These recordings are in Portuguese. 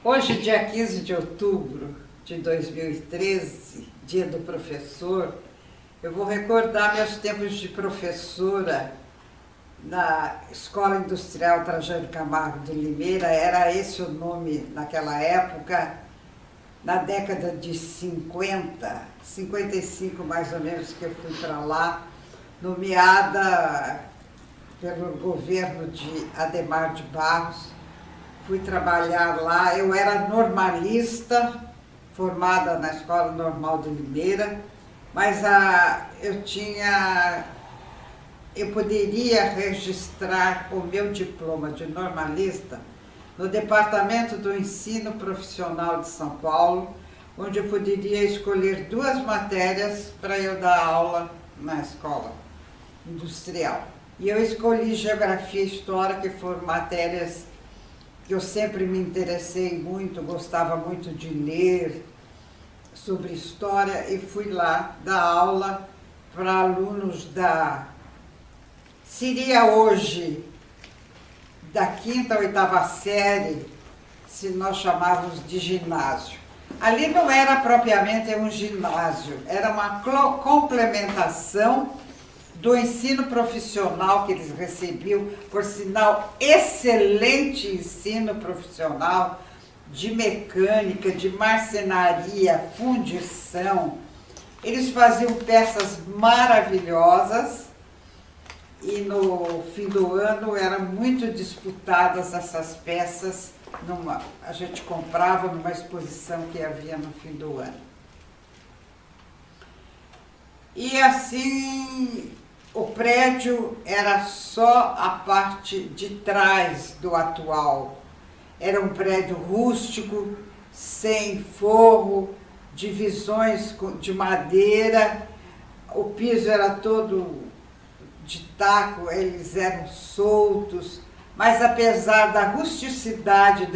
Hoje, dia 15 de outubro de 2013, dia do professor, eu vou recordar meus tempos de professora na Escola Industrial Trajano Camargo de Limeira. Era esse o nome naquela época, na década de 50, 55 mais ou menos, que eu fui para lá, nomeada pelo governo de Adhemar de Barros. Fui trabalhar lá, eu era normalista, formada na Escola Normal de Limeira, mas eu poderia registrar o meu diploma de normalista no Departamento do Ensino Profissional de São Paulo, onde eu poderia escolher 2 matérias para eu dar aula na escola industrial. E eu escolhi Geografia e História, que foram matérias que eu sempre me interessei muito, gostava muito de ler sobre história, e fui lá dar aula para alunos seria hoje da 5ª ou 8ª série, se nós chamávamos de ginásio. Ali não era propriamente um ginásio, era uma complementação do ensino profissional que eles recebiam, por sinal, excelente ensino profissional de mecânica, de marcenaria, fundição. Eles faziam peças maravilhosas e no fim do ano eram muito disputadas essas peças. A gente comprava numa exposição que havia no fim do ano. E assim, o prédio era só a parte de trás do atual. Era um prédio rústico, sem forro, divisões de madeira, o piso era todo de taco, eles eram soltos, mas apesar da rusticidade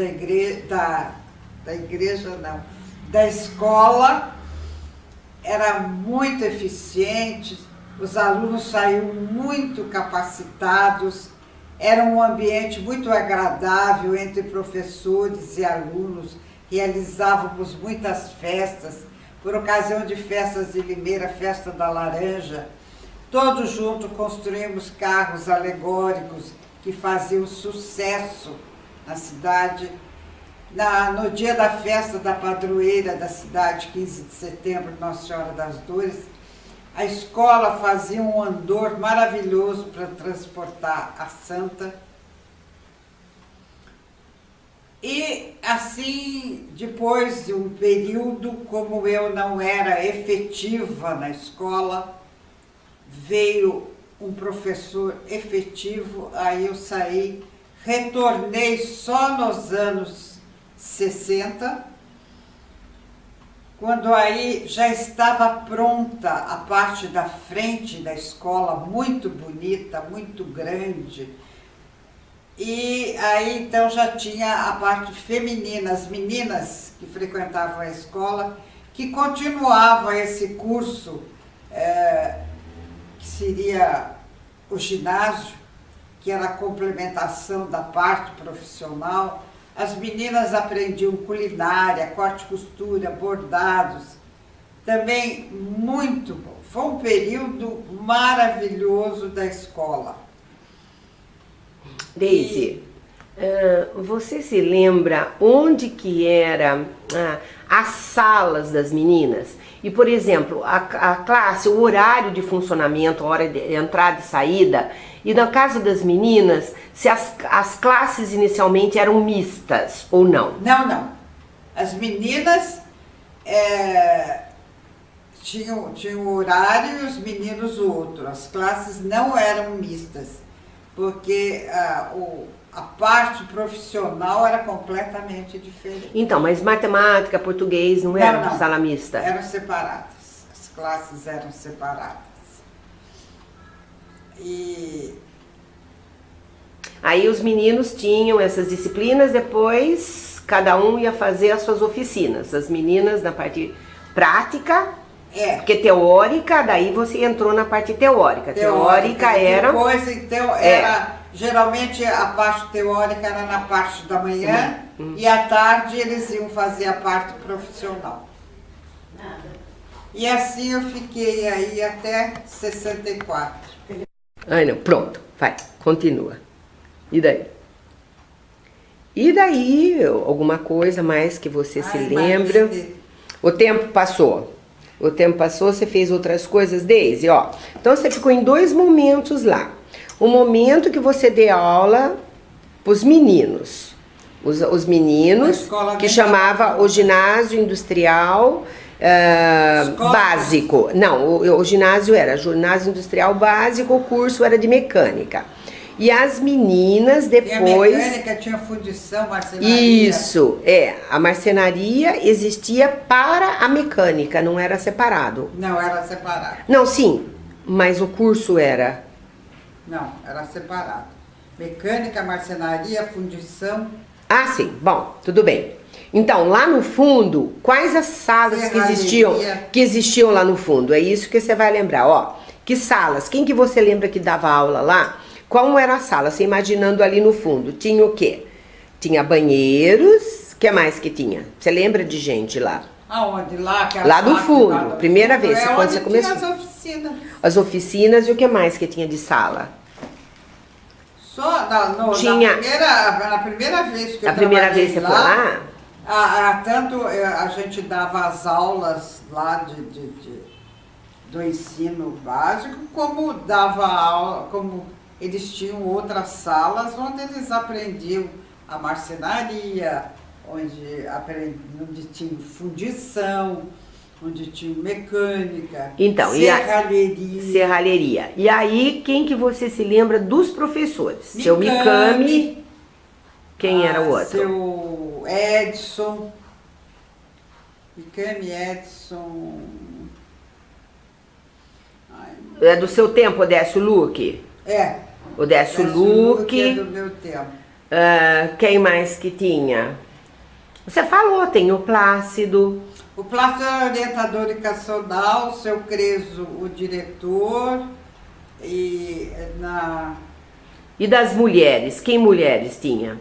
da escola, era muito eficiente, os alunos saíam muito capacitados, era um ambiente muito agradável entre professores e alunos, realizávamos muitas festas, por ocasião de festas de Limeira, Festa da Laranja, todos juntos construímos carros alegóricos que faziam sucesso na cidade. No dia da festa da padroeira da cidade, 15 de setembro, Nossa Senhora das Dores, a escola fazia um andor maravilhoso para transportar a santa. E assim, depois de um período, como eu não era efetiva na escola, veio um professor efetivo, aí eu saí, retornei só nos anos 60, quando aí já estava pronta a parte da frente da escola, muito bonita, muito grande. E aí então já tinha a parte feminina, as meninas que frequentavam a escola, que continuavam esse curso, que seria o ginásio, que era a complementação da parte profissional. As meninas aprendiam culinária, corte e costura, bordados, também muito bom. Foi um período maravilhoso da escola. Deise, você se lembra onde que era as salas das meninas? E, por exemplo, a classe, o horário de funcionamento, a hora de entrada e saída, e na casa das meninas, se as classes inicialmente eram mistas ou não? Não. As meninas tinham horário e os meninos outro. As classes não eram mistas, porque a parte profissional era completamente diferente. Então, mas matemática, português não eram sala mista? Eram separadas, as classes eram separadas. E aí os meninos tinham essas disciplinas, depois cada um ia fazer as suas oficinas. As meninas na parte prática, porque teórica, daí você entrou na parte teórica. Teórica era... Depois, então, era Geralmente a parte teórica era na parte da manhã e à tarde eles iam fazer a parte profissional. E assim eu fiquei aí até 64. Ai, não, pronto, vai, continua. E daí? E daí, alguma coisa mais que você se lembra? Imagine. O tempo passou. O tempo passou, você fez outras coisas, Deise, ó. Então você ficou em 2 momentos lá. O momento que você deu aula pros meninos. Os meninos, que chamava o ginásio industrial básico. Não, o ginásio era ginásio industrial básico, o curso era de mecânica. E as meninas depois... E a mecânica tinha fundição, marcenaria. Isso, a marcenaria existia para a mecânica, não era separado. Não, era separado. Não, sim, mas o curso era... Não, era separado. Mecânica, marcenaria, fundição. Ah, sim, bom, tudo bem. Então, lá no fundo, quais as salas que existiam lá no fundo? É isso que você vai lembrar, ó. Que salas? Quem que você lembra que dava aula lá? Como era a sala? Você imaginando ali no fundo, tinha o quê? Tinha banheiros, o que mais que tinha? Você lembra de gente lá? Aonde? Lá? Lá do fundo, primeira vez, quando você começou. Tinha as oficinas. As oficinas e o que mais que tinha de sala? Só Tinha... na primeira vez que eu A primeira vez trabalhei você foi lá? Tanto a gente dava as aulas lá do ensino básico, como dava aula, como eles tinham outras salas onde eles aprendiam a marcenaria, onde tinha fundição, onde tinha mecânica, então, serralheria. E aí, quem que você se lembra dos professores? Seu Mikami. Quem era o outro? Seu Edson. Mikami, Edson. É do seu tempo, Odécio Luque? É. Odécio Luque. É do meu tempo. Quem mais que tinha? Você falou, tem o Plácido. O Plácido era orientador educacional, o seu Creso, o diretor. E das mulheres? Quem mulheres tinha?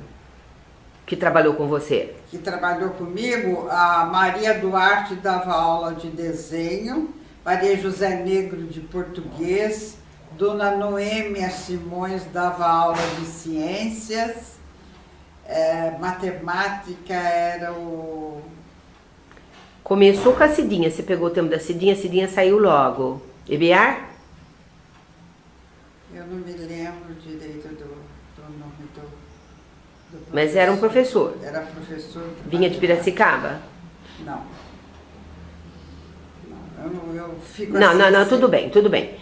Que trabalhou com você? Que trabalhou comigo, a Maria Duarte dava aula de desenho, Maria José Negro de português, Dona Noêmia Simões dava aula de ciências, matemática era o... Começou com a Cidinha, você pegou o tempo da Cidinha, a Cidinha saiu logo. EBR? Eu não me lembro direito do nome do professor. Mas era um professor? Era professor. Vinha de Piracicaba? Não. Eu fico não, assim, não, assim. tudo bem.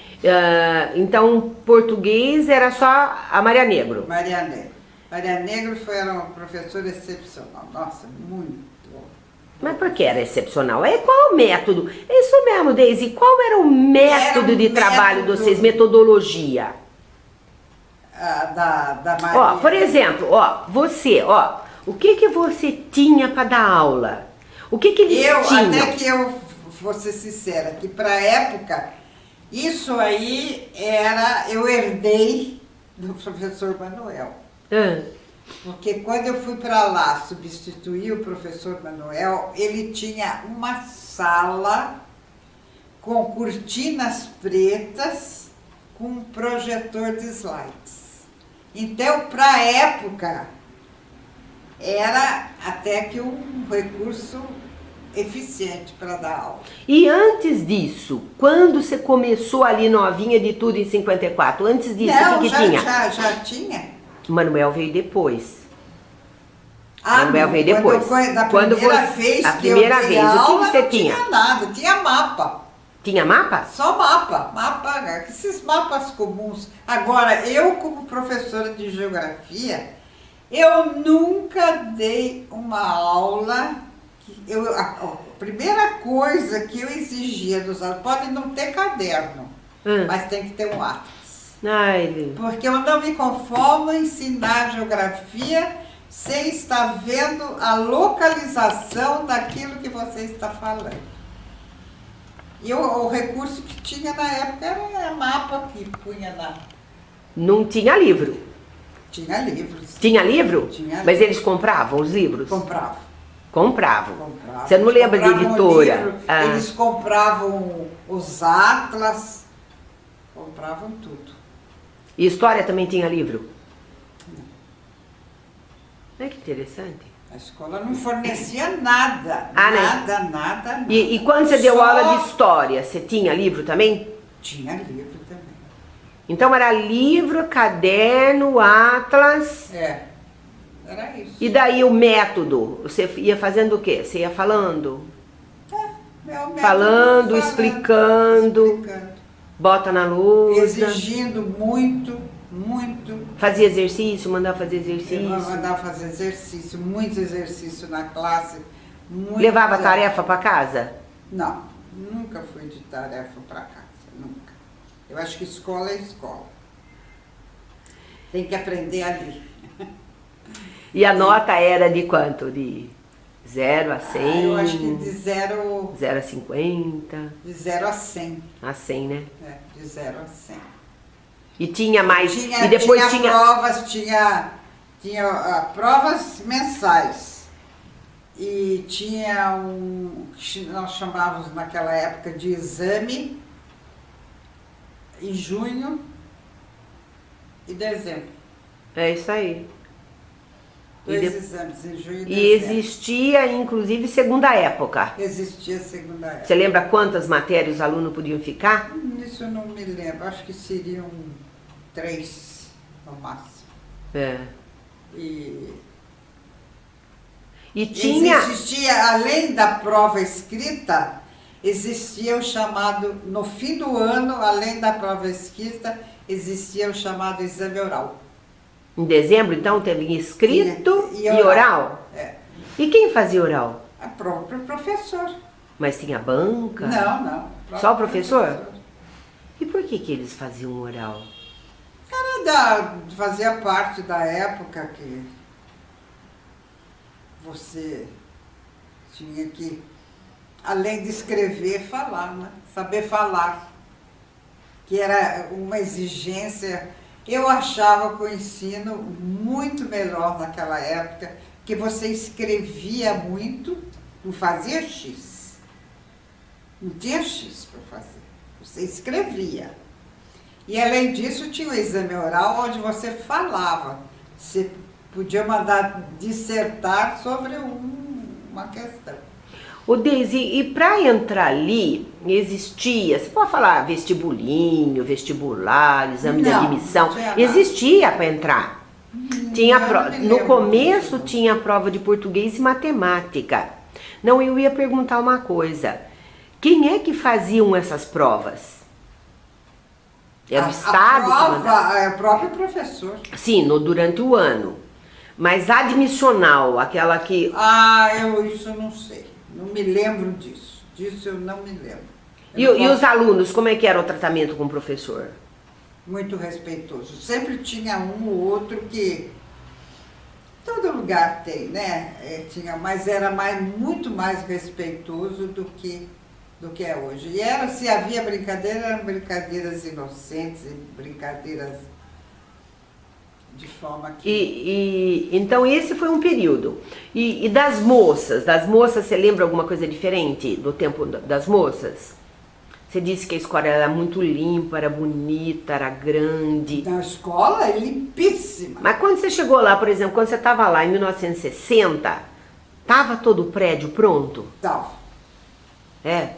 Então, português era só a Maria Negro? Maria Negro. Maria Negro era uma professora excepcional. Nossa, muito. Mas por que era excepcional? Qual o método? É isso mesmo, Deise. Qual era o método de trabalho de vocês? Metodologia? Da Maria. Ó, por exemplo, você, o que você tinha para dar aula? O que eles tinham? Até que eu vou ser sincera, que para a época, isso aí eu herdei do professor Manuel. Porque quando eu fui para lá substituir o professor Manuel, ele tinha uma sala com cortinas pretas com um projetor de slides. Então, para a época, era até que um recurso eficiente para dar aula. E antes disso, quando você começou ali novinha de tudo em 54, antes disso, o que tinha? Já tinha. Manuel veio depois. Manuel veio depois. A primeira vez, o que você tinha? Não tinha nada, tinha mapa. Tinha mapa? Só mapa, esses mapas comuns. Agora, eu como professora de geografia, eu nunca dei uma aula. A primeira coisa que eu exigia dos alunos, pode não ter caderno, mas tem que ter um atlas. Porque eu não me conformo em ensinar geografia sem estar vendo a localização daquilo que você está falando. E o recurso que tinha na época era mapa que punha na... Não tinha livro. Tinha livros. Tinha livro? Tinha Mas livro. eles compravam os livros? Compravam. Compravam. Compravam. Você não lembra de Compravam o editora? livro, Ah. Eles compravam os atlas, compravam tudo. E história também tinha livro? Não. Que interessante. A escola não fornecia nada, Ah, né? nada. E quando você deu Só aula de história, você tinha livro também? Tinha livro também. Então era livro, caderno, atlas. É, era isso. E daí o método? Você ia fazendo o quê? Você ia falando? Meu método Falando, explicando. Bota na lousa. Exigindo muito. Fazia exercício, mandava fazer Eu exercício. mandava fazer exercício, muito exercício na classe. Levava tarefa para casa? Não, nunca fui de tarefa para casa, nunca. Eu acho que escola é escola. Tem que aprender ali. E a nota era de quanto? De 0 a 100? Eu acho que de 0 a 50? de 0 a 100. A 100, né? É, de 0 a 100. E tinha mais. Tinha, e depois tinha provas mensais. E tinha que nós chamávamos naquela época de exame em junho e dezembro. É isso aí. Dois exames em junho e dezembro. E existia, inclusive, segunda época. Existia segunda época. Você lembra quantas matérias os alunos podiam ficar? Isso eu não me lembro. Acho que seriam 3 no máximo. É. E tinha... existia, além da prova escrita, existia o chamado, no fim do ano, além da prova escrita, existia o chamado exame oral. Em dezembro, então, teve escrito e oral? É. E quem fazia oral? O próprio professor. Mas tinha banca? Não. Só o professor? E por que eles faziam oral? Fazia parte da época que você tinha que, além de escrever, falar, né? Saber falar. Que era uma exigência. Eu achava que o ensino muito melhor naquela época, que você escrevia muito, não fazia X. Não tinha X para fazer. Você escrevia. E além disso tinha o exame oral onde você falava. Você podia mandar dissertar sobre uma questão. Ô Deise, e para entrar ali, existia, você pode falar vestibulinho, vestibular, exame de admissão, existia para entrar. No começo tinha a prova de português e matemática. Não, eu ia perguntar uma coisa. Quem é que faziam essas provas? Era o Estado que mandava? É o próprio professor. Sim, durante o ano. Mas admissional, aquela que... Isso eu não sei. Não me lembro disso. Disso eu não me lembro. E os alunos, como é que era o tratamento com o professor? Muito respeitoso. Sempre tinha um ou outro que... Todo lugar tem, né? Mas era muito mais respeitoso do que é hoje. E se havia brincadeira, eram brincadeiras inocentes e brincadeiras de forma que... Então esse foi um período. E das moças? Das moças, você lembra alguma coisa diferente do tempo das moças? Você disse que a escola era muito limpa, era bonita, era grande. Na escola é limpíssima. Mas quando você chegou lá, por exemplo, quando você estava lá em 1960, estava todo o prédio pronto? Estava. É.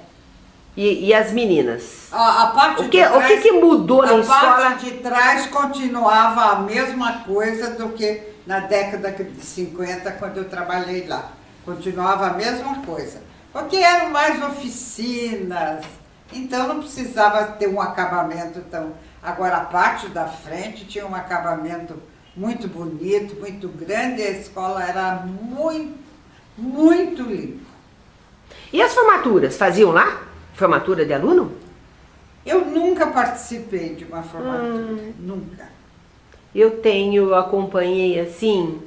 E as meninas? A parte o que mudou na escola? A parte de trás continuava a mesma coisa do que na década de 50, quando eu trabalhei lá. Continuava a mesma coisa. Porque eram mais oficinas, então não precisava ter um acabamento tão... Agora, a parte da frente tinha um acabamento muito bonito, muito grande, e a escola era muito limpa. E as formaturas, faziam lá? Formatura de aluno? Eu nunca participei de uma formatura, nunca. Eu acompanhei assim,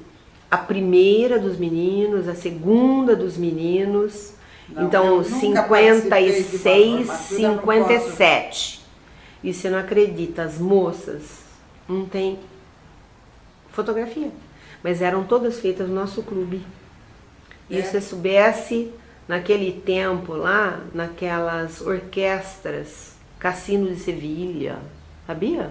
a primeira dos meninos, a segunda dos meninos, então 56, 57. E você não acredita, as moças não tem Fotografia. Mas eram todas feitas no nosso clube. E É. se você soubesse, naquele tempo lá, naquelas orquestras, Cassino de Sevilha, sabia?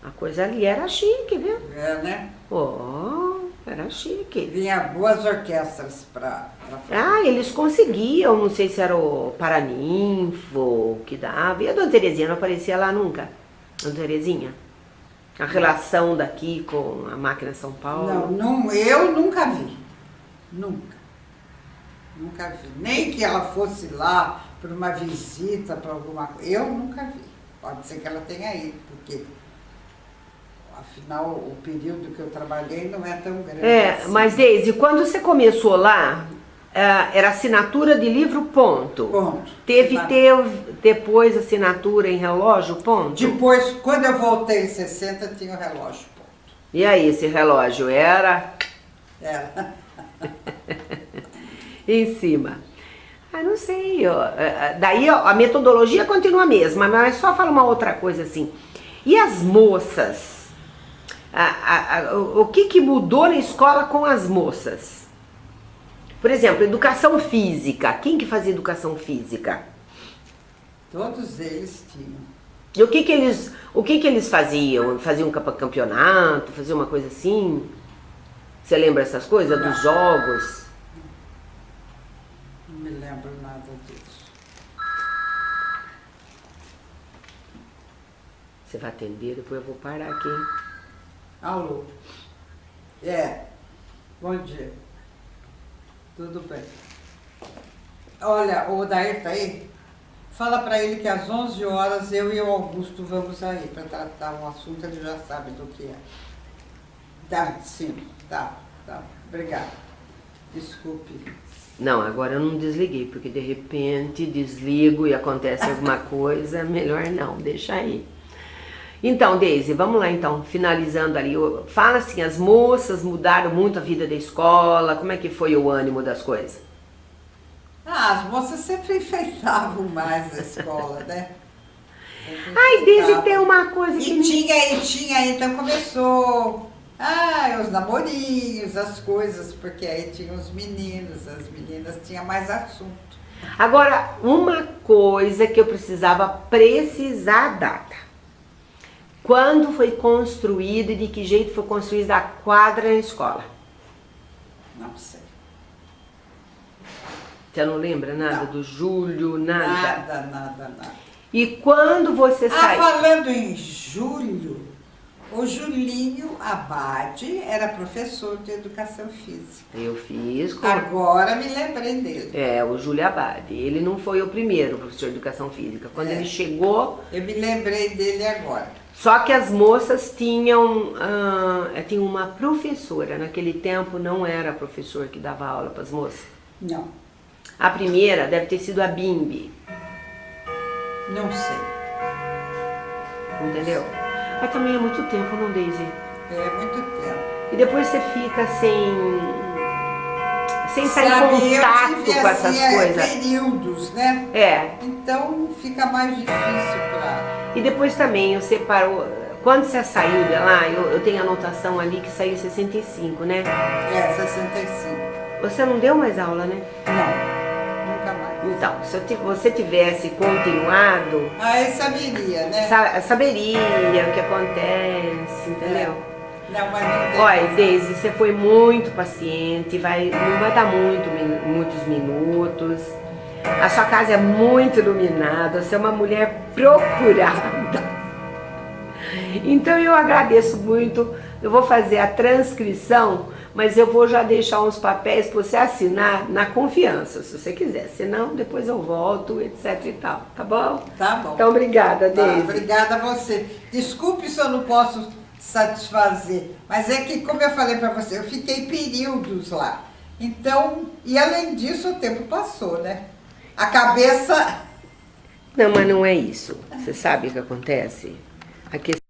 A coisa ali era chique, viu? É, né? Oh, era chique. Vinha boas orquestras para Ah, eles conseguiam, não sei se era o Paraninfo que dava. E a Dona Terezinha não aparecia lá nunca? Dona Terezinha? A relação daqui com a máquina São Paulo? Não, eu nunca vi. Nunca. Nunca vi. Nem que ela fosse lá para uma visita, para alguma coisa. Eu nunca vi. Pode ser que ela tenha ido, porque afinal o período que eu trabalhei não é tão grande. Assim. Mas Deise, quando você começou lá, era assinatura de livro, ponto. Ponto. Teve depois assinatura em relógio, ponto? Depois, quando eu voltei em 60, tinha o relógio, ponto. E aí, esse relógio era? Era. Em cima. Ah, não sei. Daí a metodologia continua a mesma, mas só fala uma outra coisa assim. E as moças? O que mudou na escola com as moças? Por exemplo, educação física. Quem que fazia educação física? Todos eles tinham. E o que eles faziam? Faziam campeonato? Faziam uma coisa assim? Você lembra essas coisas? Dos jogos? Não me lembro nada disso. Você vai atender, depois eu vou parar aqui, hein? Alô? Bom dia. Tudo bem. Olha, o Dair tá aí? Fala para ele que às 11 horas eu e o Augusto vamos aí para tratar um assunto, ele já sabe do que é. Tá, sim, tá. Obrigada. Desculpe. Não, agora eu não desliguei, porque de repente desligo e acontece alguma coisa, melhor não, deixa aí. Então, Deise, vamos lá então, finalizando ali. Fala assim, as moças mudaram muito a vida da escola, como é que foi o ânimo das coisas? As moças sempre enfeitavam mais a escola, né? Ai, Deise, tem uma coisa que... E tinha, então começou... os namorinhos, as coisas, porque aí tinha os meninos, as meninas tinham mais assunto. Agora, uma coisa que eu precisar a data. Quando foi construída e de que jeito foi construída a quadra na escola? Não sei. Você não lembra nada Não. do Júlio, nada? Nada. E quando você saiu? Falando em Júlio, o Julinho Abade era professor de educação física. Eu fiz. Agora me lembrei dele. O Júlio Abade. Ele não foi o primeiro professor de educação física. Quando ele chegou... Eu me lembrei dele agora. Só que as moças tinham uma professora. Naquele tempo não era professor que dava aula para as moças. Não. A primeira deve ter sido a Bimbi. Não sei. Entendeu? Mas também é muito tempo, não, Deise? É muito tempo. E depois você fica sem estar em contato eu tive, com essas coisas. Períodos, né? Então fica mais difícil para... E depois também, você parou... Quando você saiu de lá, eu tenho anotação ali que saiu em 65, né? 65. Você não deu mais aula, né? Não, nunca mais. Então, se você tivesse continuado... Eu saberia, né? Saberia o que acontece, entendeu? Não, mas não tem. Olha, Deise, você foi muito paciente, não vai dar muitos minutos. A sua casa é muito iluminada, você é uma mulher procurada. Então eu agradeço muito, eu vou fazer a transcrição, mas eu vou já deixar uns papéis para você assinar na confiança, se você quiser. Senão, depois eu volto, etc e tal, tá bom? Tá bom. Então, obrigada, Deise. Obrigada a você. Desculpe se eu não posso satisfazer, mas é que, como eu falei para você, eu fiquei períodos lá. Então, e além disso, o tempo passou, né? A cabeça... Não, mas não é isso. Você sabe o que acontece? A questão